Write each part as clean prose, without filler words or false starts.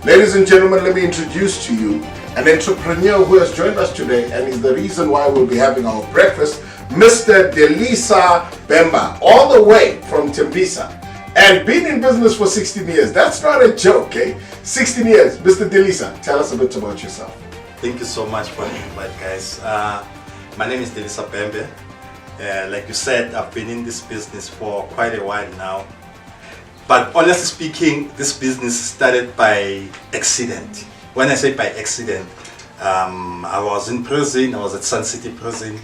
Ladies and gentlemen, let me introduce to you an entrepreneur who has joined us today and is the reason why we'll be having our breakfast, Mr. Delisa Bhembe, all the way from Tembisa, and been in business for 16 years. That's not a joke, eh? 16 years. Mr. Delisa, tell us a bit about yourself. Thank you so much for the invite, guys. My name is Delisa Bhembe. Like you said, I've been in this business for quite a while now. But honestly speaking, this business started by accident. When I say by accident, I was in prison. I was at Sun City Prison.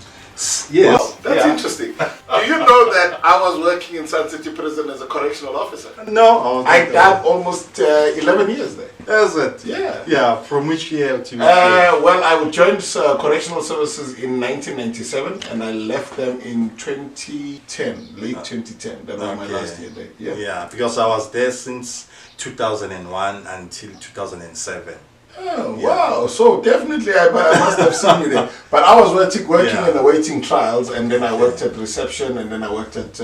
Yes. Wow, that's interesting. Do you know that I was working in Sun City Prison as a correctional officer? No. I done almost 11 years there. Is it? Yeah. Yeah, from which year to which year? Well, I joined correctional services in 1997 and I left them in 2010, late 2010. That was my last year there. Yeah, because I was there since 2001 until 2007. Oh, wow. So definitely I must have seen you there. But I was working in awaiting trials, and then I worked at reception, and then I worked at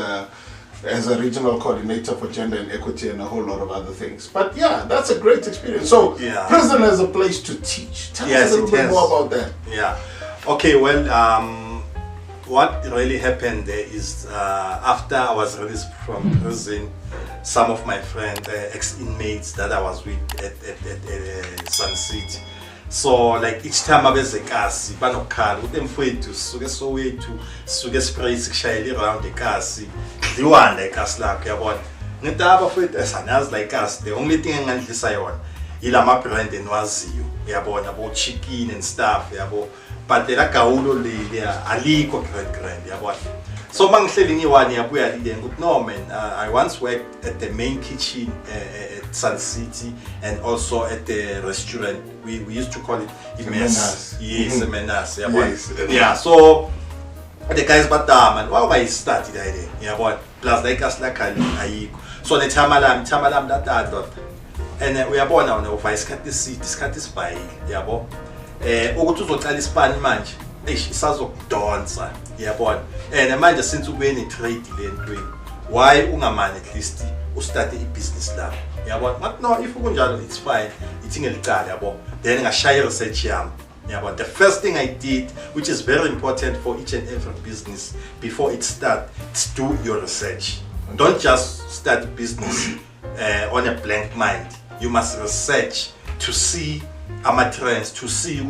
as a regional coordinator for gender and equity and a whole lot of other things. But yeah, that's a great experience. So prison is a place to teach. Tell us a little bit more about that. Yeah. Okay, well, what really happened there is after I was released from prison, some of my friends, ex-inmates that I was with at Sun City. So like each time I was like, banokhala ukuthi mfowethu suke sowethu suke spray sikushayela around the kasi liwanda ikasi lakho yabona ngithi abafowethu asanazi like us, the only thing engandlisa yona ilama brand enwaziyo yabona bo chicken and stuff yabo, but la gawulo le alikho grand yabona. So mangihleli ngiwani yabuya lile ukuthi no man, I once worked at the main kitchen at Sun City and also at the restaurant. We used to call it Mess. Yes, a menace. Yeah, so the guys batama why started the idea. Yeah, boy. Plus like us like ayiko. So the tamalam that dot. And we are born now over isikhathi buying. Yeah, boy. Ukuthi uzoqala isipani manje. Isazokudonsa. Yabona, and manje since ubene trade le ntweni, why ungamane at least start a business la yabona. But no, if kunjalo it's fine, ithi ngelicala yabo, then ngashaya research yami yabona. The first thing I did, which is very important for each and every business before it starts, is do your research. Don't just start a business on a blank mind. You must research to see trends, to see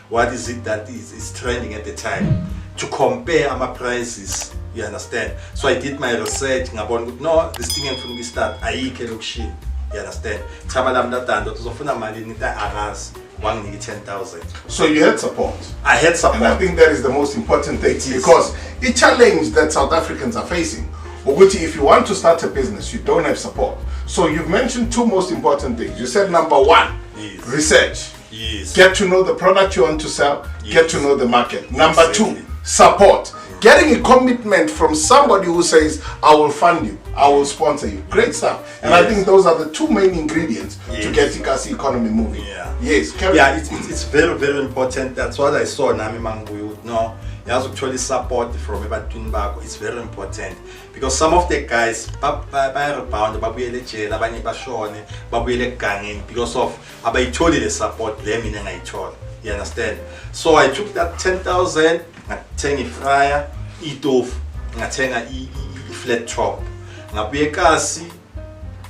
what is it that is trending at the time, to compare my prices, you understand? So I did my research, no, this thing I'm from the start, you understand? So you had support? I had support. And I think that is the most important thing, because the challenge that South Africans are facing, if you want to start a business, you don't have support. So you've mentioned two most important things. You said number one, research. Yes. Get to know the product you want to sell, get to know the market. Number two, support. Getting a commitment from somebody who says, I will fund you, I will sponsor you. Great stuff. And I think those are the two main ingredients to get the Kasi economy moving. Yes. It's very, very important. That's what I saw Nami Mangu. No, you have actually support from everything back. It's very important because some of the guys rebound, because of I told you the support them in I told. You understand? So I took that 10,000, I take a fryer, eat off, I take a flat top. I kasi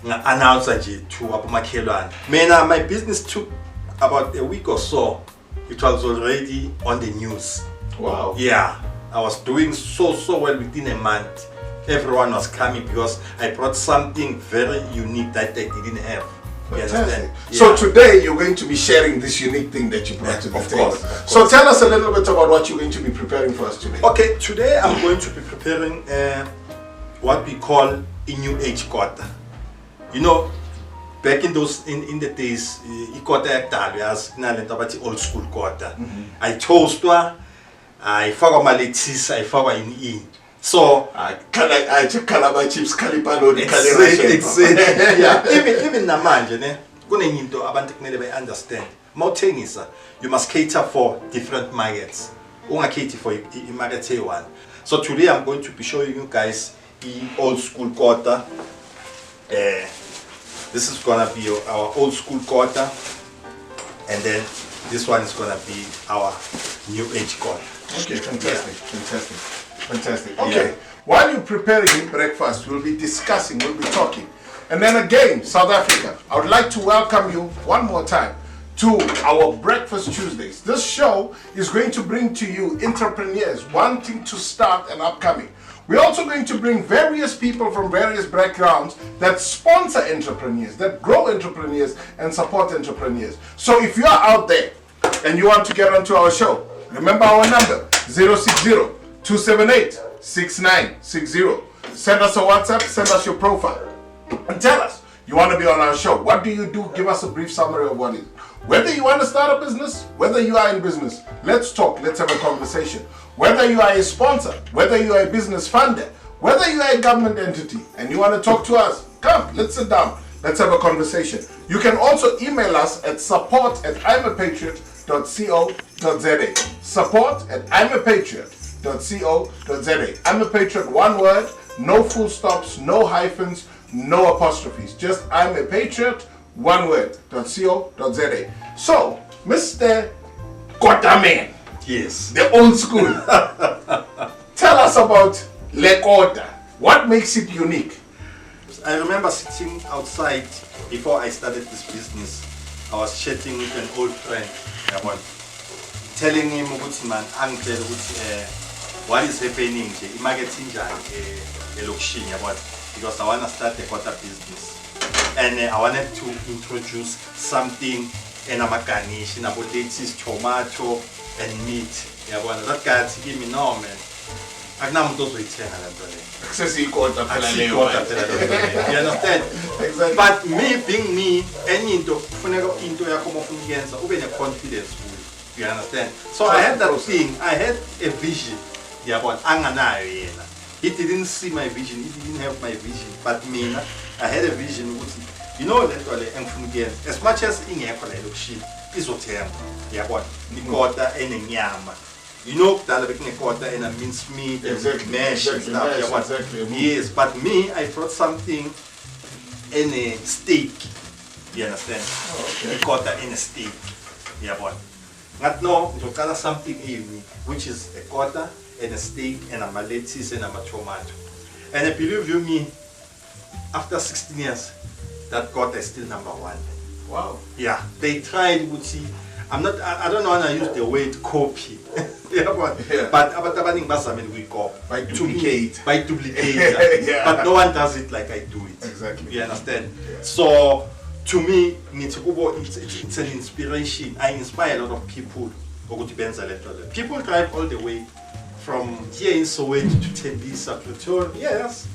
announce to Abumakelan. My business took about a week or so. It was already on the news. Wow. Yeah, I was doing so well within a month. Everyone was coming because I brought something very unique that they didn't have. Fantastic. So today you're going to be sharing this unique thing that you brought to the table. So tell us a little bit about what you're going to be preparing for us today. Okay, today I'm going to be preparing what we call a new age kota. You know, back in in the days, kota yakudala old school kota. I toast I forgot my lettuce, I forgot in. So I check Calabar chips, Calipano, exactly. Yeah. Even namanje ne kunento abantu kumele bay understand. Mawuthengisa, you must cater for different markets. Ungacater for market one. So today I'm going to be showing you guys the old school kota. This is gonna be our old school kota, and then this one is gonna be our new age kota. Okay, fantastic, fantastic, fantastic. Okay, while you're preparing breakfast, we'll be discussing, we'll be talking. And then again, South Africa, I would like to welcome you one more time to our Breakfast Tuesdays. This show is going to bring to you entrepreneurs wanting to start and upcoming. We're also going to bring various people from various backgrounds that sponsor entrepreneurs, that grow entrepreneurs and support entrepreneurs. So if you are out there and you want to get onto our show, remember our number, 060-278-6960. Send us a WhatsApp, send us your profile, and tell us you want to be on our show. What do you do? Give us a brief summary of what it is. Whether you want to start a business, whether you are in business, let's talk, let's have a conversation. Whether you are a sponsor, whether you are a business funder, whether you are a government entity and you want to talk to us, come, let's sit down, let's have a conversation. You can also email us at support@imapatriot.co.za. support@imapatriot.co.za. I'm a Patriot, one word, no full stops, no hyphens, no apostrophes. Just I'm a Patriot, one word, .co.za. So, Mr. Kota Man. Yes. The old school. Tell us about Le Kota. What makes it unique? I remember sitting outside before I started this business. I was chatting with an old friend about telling him, man, what is happening in marketing because I want to start a Kota business. And I wanted to introduce something in a garnish, in about lettuce, tomato, and meat. That guy gave me no man. I'm not going to return. You understand? Exactly. But me being me, any into a confidence. You understand? So I had that thing, I had a vision. He didn't see my vision, he didn't have my vision, but me, I had a vision. You know that as much as in is what Kota and nyama. You know that Kota and a minced meat and mash and stuff. Exactly. Yes, but me, I brought something in a steak. You understand? Okay. Kota in a steak. Not no, something unique, which is a Kota and a steak and a lettuce and a tomato. And I believe you me, after 16 years, that Kota is still number one. Wow. Yeah, they tried, would see. I don't want to use the word copy. But we copy. By duplicate. By duplicate. Yeah. But no one does it like I do it. Exactly. You understand? Yeah. So, to me, it's an inspiration. I inspire a lot of people. People drive all the way from here in Soweto to Delisa, Pretoria. Yes.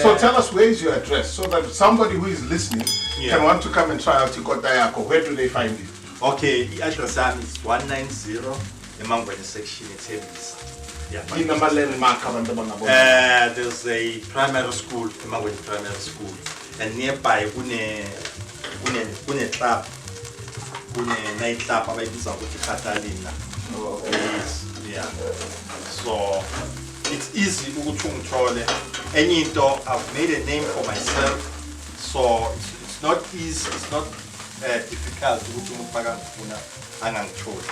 So tell us, where is your address so that somebody who is listening can want to come and try out Kota Yako. Where do they find you? Okay, the address is 190 Emangweni section in Delisa. There's a primary school, Emangweni Primary School, and nearby kune club, night club abayibiza ukuthi Catalina. Yeah. So it's easy ukuthi ungithole. Any door, I've made a name for myself, so it's not easy, it's not difficult ukuthi umuntu angangitholi.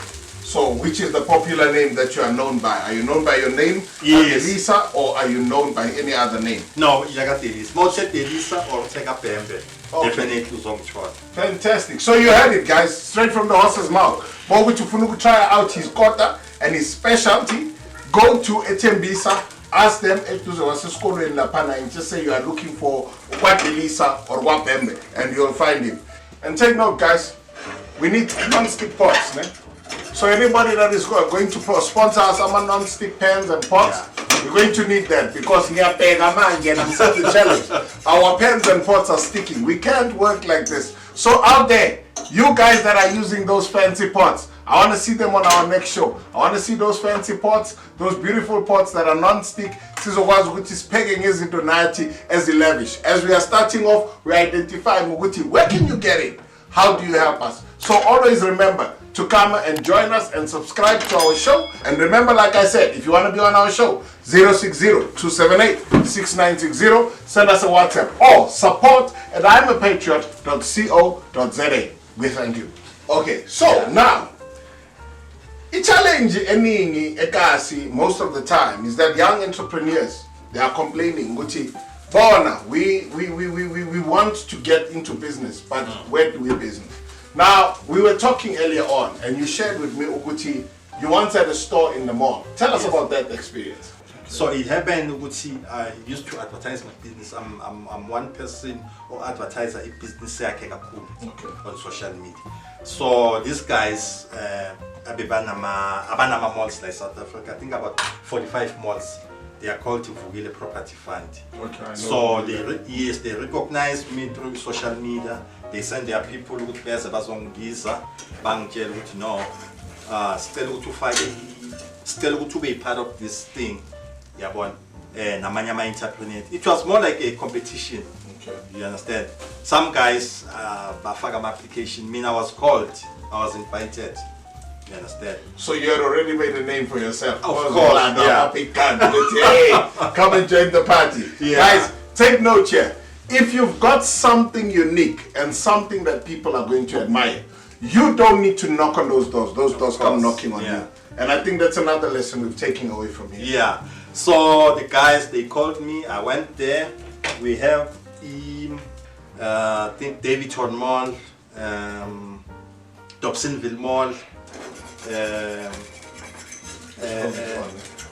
So, which is the popular name that you are known by? Are you known by your name, Yes. Delisa, or are you known by any other name? No, Delisa. Moshe Delisa or Bhembe. Okay. Definitely uzongitholi. Fantastic. So you heard it, guys, straight from the horse's mouth. But which you try out his Kota and his specialty, go to Etembisa, ask them and just say you are looking for what Delisa or what Bhembe, and you'll find him. And take note, guys, we need non-stick pots, man. So anybody that is going to sponsor us some non-stick pans and pots, we're going to need that because I'm such a challenge. Our pans and pots are sticking. We can't work like this. So out there, you guys that are using those fancy pots, I want to see them on our next show. I want to see those fancy pots, those beautiful pots that are non-stick. Which is pegging is into 90 as lavish. As we are starting off, we identify Muguti. Where can you get it? How do you help us? So always remember to come and join us and subscribe to our show. And remember, like I said, if you want to be on our show, 060-278-6960. Send us a WhatsApp or support@imapatriot.co.za. We thank you. Okay, so now, a challenge eningi ekasi most of the time is that young entrepreneurs, they are complaining, Gucci, Bona, we want to get into business, but where do we business? Now, we were talking earlier on, and you shared with me, Uguti, you once had a store in the mall. Tell us about that experience. So it happened, Uguti, I used to advertise my business. I'm one person or advertiser in business on social media. So these guys, Abanama malls like South Africa, I think about 45 malls. They are called Vugile Property Fund. Okay, so they recognize me through social media. They send their people who pay Giza, Bangel, no, still to be part of this thing. Yeah, Namanyama entrepreneur. It was more like a competition. Okay. You understand? Some guys, Bafagam application, I was called, I was invited. You understand? So you had already made a name for yourself. Of course, yeah. Hey, come and join the party. Yeah. Guys, take note here. If you've got something unique and something that people are going to admire, you don't need to knock on those doors. Those doors come knocking on you. And I think that's another lesson we've taken away from here. Yeah. So the guys, they called me. I went there. We have I think David Horn Mall, Dobsonville Mall.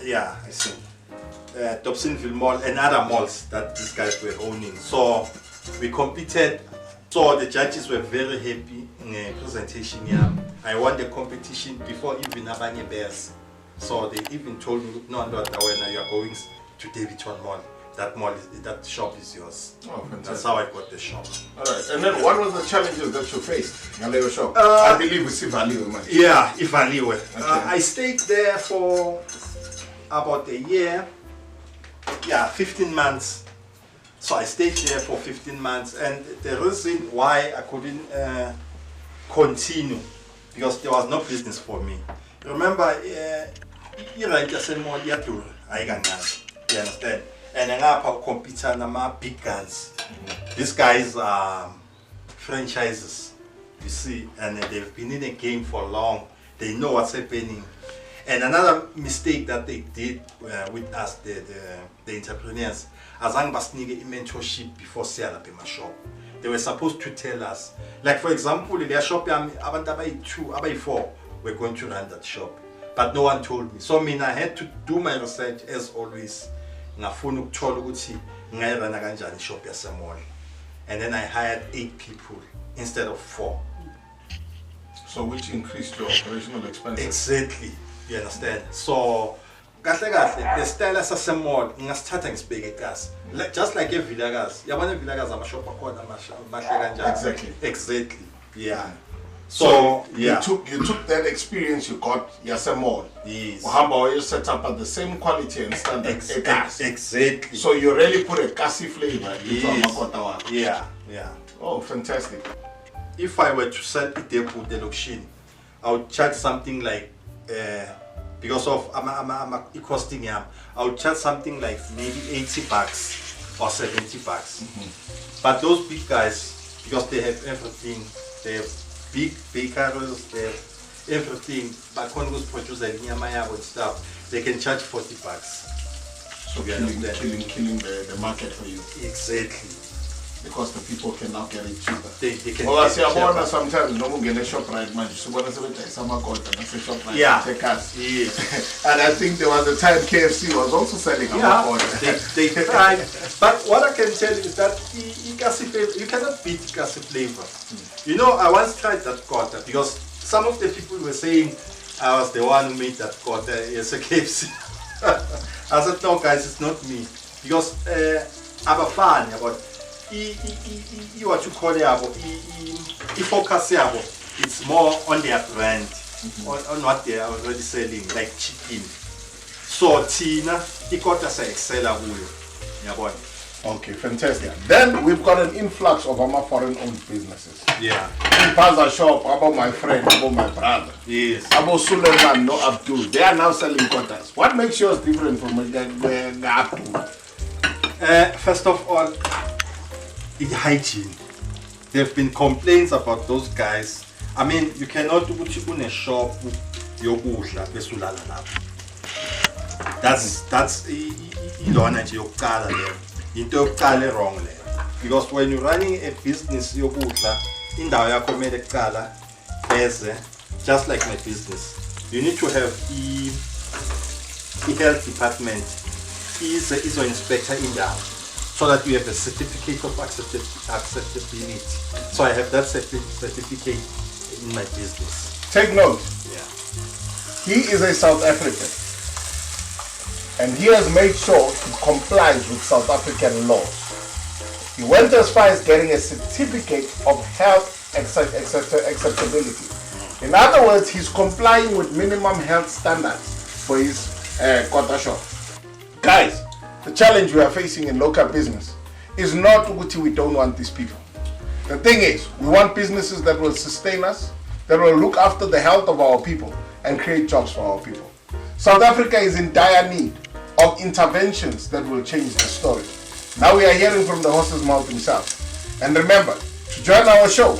Yeah, I see. Dobsonville Mall and other malls that these guys were owning. So we competed. So the judges were very happy in the presentation. Yeah, I won the competition before even Abanye Bears. So they even told me, no, you are going to David Horn Mall. That shop is yours. Oh, fantastic. That's how I got the shop. All right. And then what was the challenges that you faced in your shop? I believe we see value in it. Yeah, if I knew it. Okay. I stayed there for about a year. Yeah, 15 months. So I stayed there for 15 months, and the reason why I couldn't continue, because there was no business for me. Remember, you understand? And then I compete with big guns. These guys are franchises, you see, and they've been in the game for long. They know what's happening. And another mistake that they did with us, the entrepreneurs, as long as we mentorship before selling up in my shop. They were supposed to tell us, like for example, in their shop, about 2, about 4, we're going to run that shop. But no one told me. So I had to do my research as always. And then I hired 8 people instead of 4. So which increased your operational expenses? Exactly. You understand? So the style as a small, just like a villagas. Exactly. Yeah. So you took that experience you got Yasemol. Yes. How you set up at the same quality and standard. Exactly. So you really put a kasi flavor into a makota. Yeah. Oh, fantastic. If I were to sell it there with the location, I would charge something like because of it costing I would charge something like maybe $80 or $70. But those big guys, because they have everything, they have big bakeries, they have everything, but Congo's producers and stuff, they can charge $40. So killing the market for you. Exactly. Because the people can now get it cheaper. They can I see sometimes no one get a shop right man. So what is it? Some shop right. Yeah. Yes. And I think there was a time KFC was also selling they tried. But what I can tell you is that you cannot beat Kasi flavor. You know, I once tried that Kota because some of the people were saying I was the one who made that Kota as a KFC. I said, no guys, it's not me. Because I'm a fan about what you call it, focus it's more on their brand, on what they are already selling, like chicken. So Tina, Kota say excel Okay, fantastic. Then we've got an influx of our foreign-owned businesses. Yeah. Paza shop, about my friend, about my brother. Yes. About Suleiman, no Abdul. They are now selling kotas. What makes yours different from the Abdul? First of all, the hygiene. There have been complaints about those guys. I mean, you cannot put you in a shop yokudla besulala lapho. That's ilona nje yokuqala leyo. Into yokuqala wrong leyo. Because when you're running a business yokudla, indawo yakho kumele kuqala bese, just like my business. You need to have the health department is an inspector indawo, so that you have a certificate of acceptability. So I have that certificate in my business. Take note. Yeah. He is a South African. And he has made sure he complies with South African laws. He went as far as getting a certificate of health acceptability. In other words, he's complying with minimum health standards for his Kota shop. Guys, the challenge we are facing in local business is not Uguti, we don't want these people. The thing is, we want businesses that will sustain us, that will look after the health of our people and create jobs for our people. South Africa is in dire need of interventions that will change the story. Now we are hearing from the horse's mouth himself. And remember, to join our show,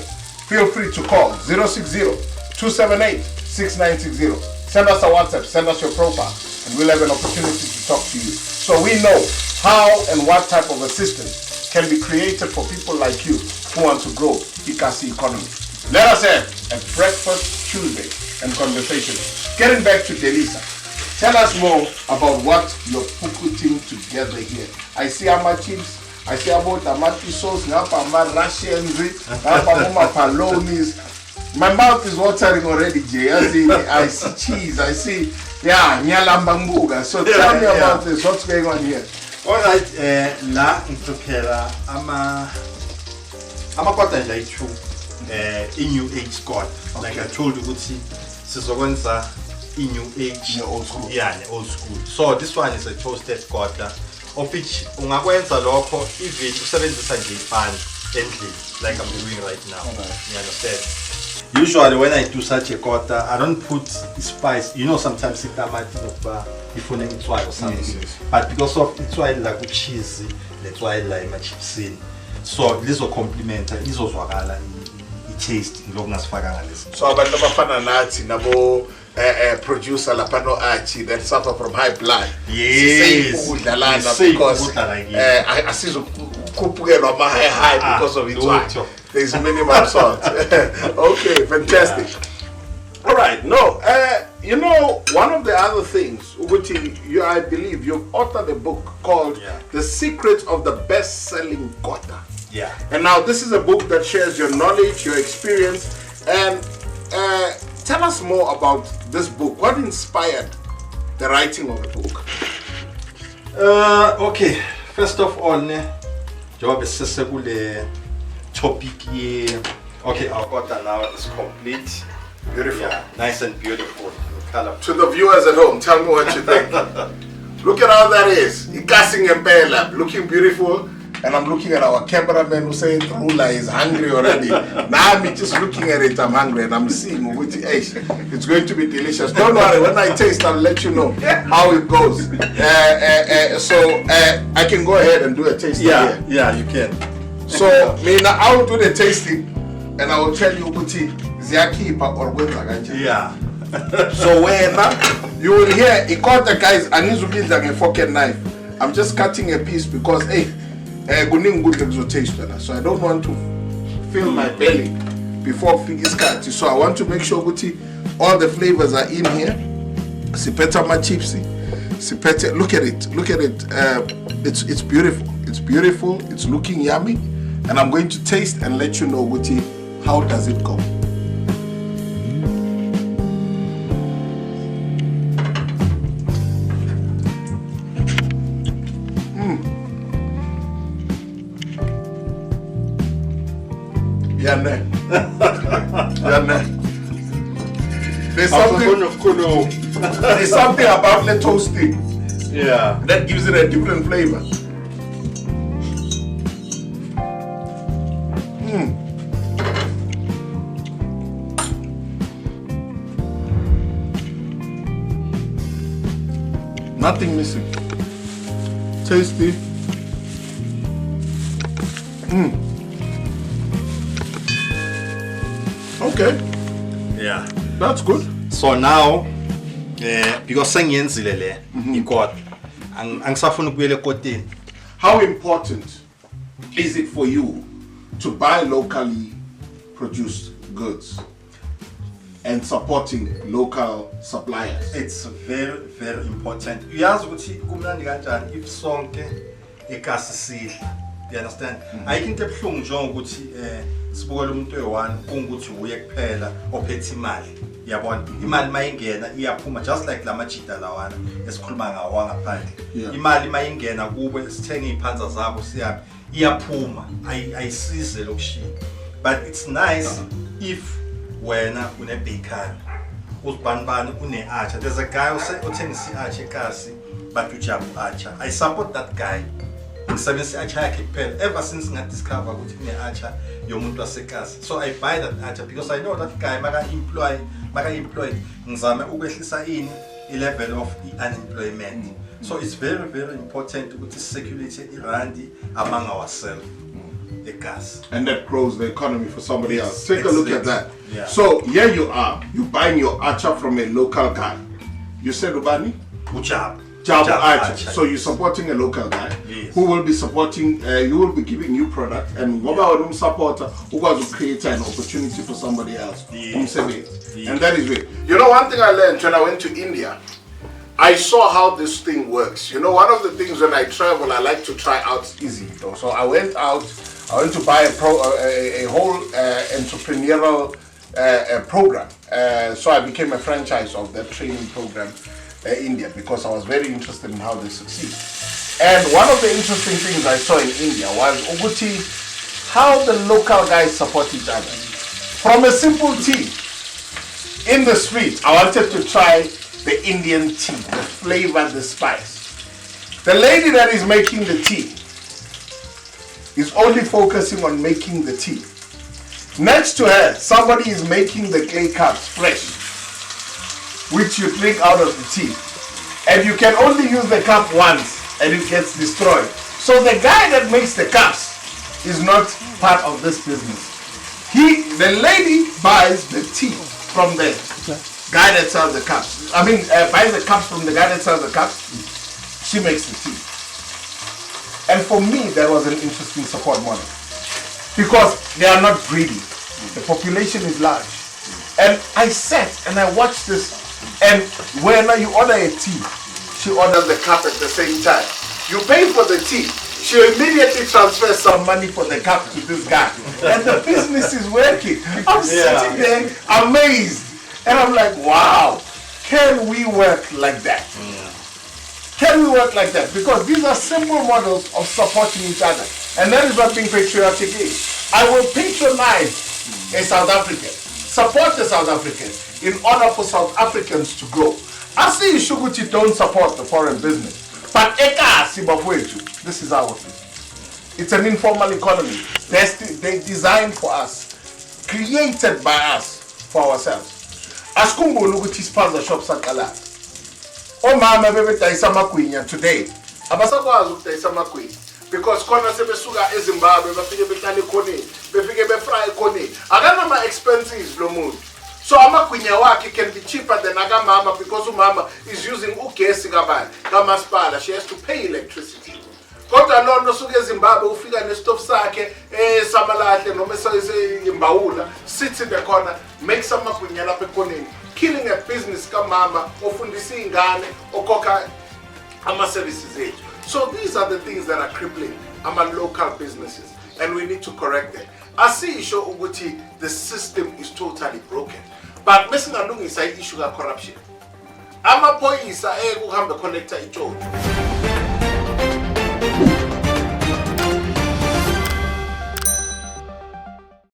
feel free to call 060-278-6960. Send us a WhatsApp, send us your profile, and we'll have an opportunity to talk to you. So we know how and what type of assistance can be created for people like you who want to grow Ikasi economy. Let us have a Breakfast Tuesday and conversation. Getting back to Delisa. Tell us more about what you're putting together here. I see ama chips, I see about tomato sauce, ama Russians, ama palonis. My mouth is watering already, Jay. I see cheese, I see, nyalambambuga. So tell me about this, what's going on here? Alright, la ngithokhela ama kota nje ayi-2 i-new age god. Like I told you ukuthi sizokwenza i-new age, old school. Yeah, old school. So this one is a toasted kota, of which ungakwenza lokho even usebenzisa nje ipan endlini, like I'm doing right now. You understand? Usually when I do such a kota, I don't put spice. You know, sometimes it's tamati ifune itswayi or something. Yes. But because of itswayi like cheese, letswayi like my chips in. So lizo complementa izozwakala i-taste ngiloko ngasifaka ngalesi. So abantu abafana nathi nabo producer lapha no Archie that suffer from high blood. Yes. Because asizokuphukelwa ama high because of it. There's minimum salt. Okay, fantastic. All right. No, you know, one of the other things, Uguti, I believe you've authored a book called The Secrets of the Best-Selling Kota. Yeah. And now this is a book that shares your knowledge, your experience, and tell us more about this book. What inspired the writing of the book? Okay, first of all, job is kule topic here. Okay, our kota now is complete. Beautiful. Yeah, nice and beautiful color. To the viewers at home, tell me what you think. Look at how that is. Ikasing Mpela, looking beautiful. And I'm looking at our cameraman who said Rula is hungry already. Now I'm just looking at it, I'm hungry, and I'm seeing it's going to be delicious. Don't worry, when I taste, I'll let you know how it goes. So I can go ahead and do a tasting here. Yeah, you can. So I will do the tasting, and I will tell you Uguti ziyakhipha or kwenza kanje. Yeah. So when you will hear ikota guys anizukidla nge-fork and knife. I'm just cutting a piece because so I don't want to fill my belly before fingers cut. So I want to make sure Uguti all the flavors are in here. Sipeta ma chipsy. Sipeta, look at it. It's beautiful. It's beautiful. It's looking yummy. And I'm going to taste and let you know Uguti, how does it go? There's something about the toasting that gives it a different flavor. Nothing missing. Tasty. Okay. Yeah. That's good. So now, because sengiyenzile le ikota, angisafuna ukubuyela ekotini. How important is it for you to buy locally produced goods and supporting local suppliers? It's very, very important. Uyazi ukuthi kumnandi kanjani if sonke ekasi sidla. You understand? Ayikho into ebuhlungu njengokuthi sibukela umuntu oyi-one kungukuthi uye kuphela ophethe imali. Yabona imali mayingena iyaphuma just like lamajita lawana esikhuluma ngawo wangaphandle. Imali mayingena kuwe sithenga iphanza zabo siyabe iyaphuma ayisize lokushini. But it's nice if wena une bakery uzibani une archer. There's a guy othengisa i-archer ekasi but ujabu archer. I support that guy. Ngisebenzisa i-archer yakhe kuphela ever since ngadiscover ukuthi kune-archer yomuntu wasekasi. So I buy that archer because I know that guy maka-employed ngizame ukwehlisa i-level of unemployment. So it's very, very important ukuthi circulate irandi among ourselves. And that grows the economy for somebody else. Take a look at that. Yeah. So here you are, you buying your archer from a local guy. You said Ubani? Ujab Archer. So you're supporting a local guy who will be supporting, you will be giving you product and supporter who was to create an opportunity for somebody else. And that is it. You know, one thing I learned when I went to India, I saw how this thing works. You know, one of the things when I travel, I like to try out easy. So I went to buy a whole entrepreneurial program. So I became a franchise of that training program in India because I was very interested in how they succeed. And one of the interesting things I saw in India was Uguti, how the local guys support each other. From a simple tea in the street, I wanted to try the Indian tea, the flavor, the spice. The lady that is making the tea is only focusing on making the tea. Next to her, somebody is making the clay cups fresh, which you drink out of the tea. And you can only use the cup once and it gets destroyed. So the guy that makes the cups is not part of this business. The lady buys the tea from the guy that sells the cups. Buys the cups from the guy that sells the cups. She makes the tea. And for me, that was an interesting support model. Because they are not greedy. The population is large. And I sat and I watched this. And when you order a tea, she orders the cup at the same time. You pay for the tea. She immediately transfers some money for the cup to this guy. And the business is working. I'm sitting there amazed. And I'm like, wow, can we work like that? Can we work like that? Because these are simple models of supporting each other. And that is what being patriotic is. I will patronize a South African, support the South Africans in order for South Africans to grow. I see Shuguti don't support the foreign business. But this is our thing. It's an informal economy. They designed for us, created by us, for ourselves. Askumbu Luguti sponsor shops at Kala. Oh mama bebe taisa makwinya today. Abasakwazi ukutaisa makwinya. Because kona sebesuka eZimbabwe bafike behlale khona, befike befry khona. Akanama expenses lo muntu. So amakwinya wakhe can be cheaper than akamama because umama is using ugesi kabani, kamasipala. She has to pay electricity. Kodwa lona usuke eZimbabwe ufika nestove sakhe samalahle noma imbawula, sits in the corner, makes some makwinya lapha ekhoneni, killing a business kamama ofundisa ingane okhokha ama services ethu. So these are the things that are crippling our local businesses and we need to correct them. Asisho ukuthi the system is totally broken. But mesingalungisa issue ka corruption. Amaphoyisa kuhamba connector iTshotsho.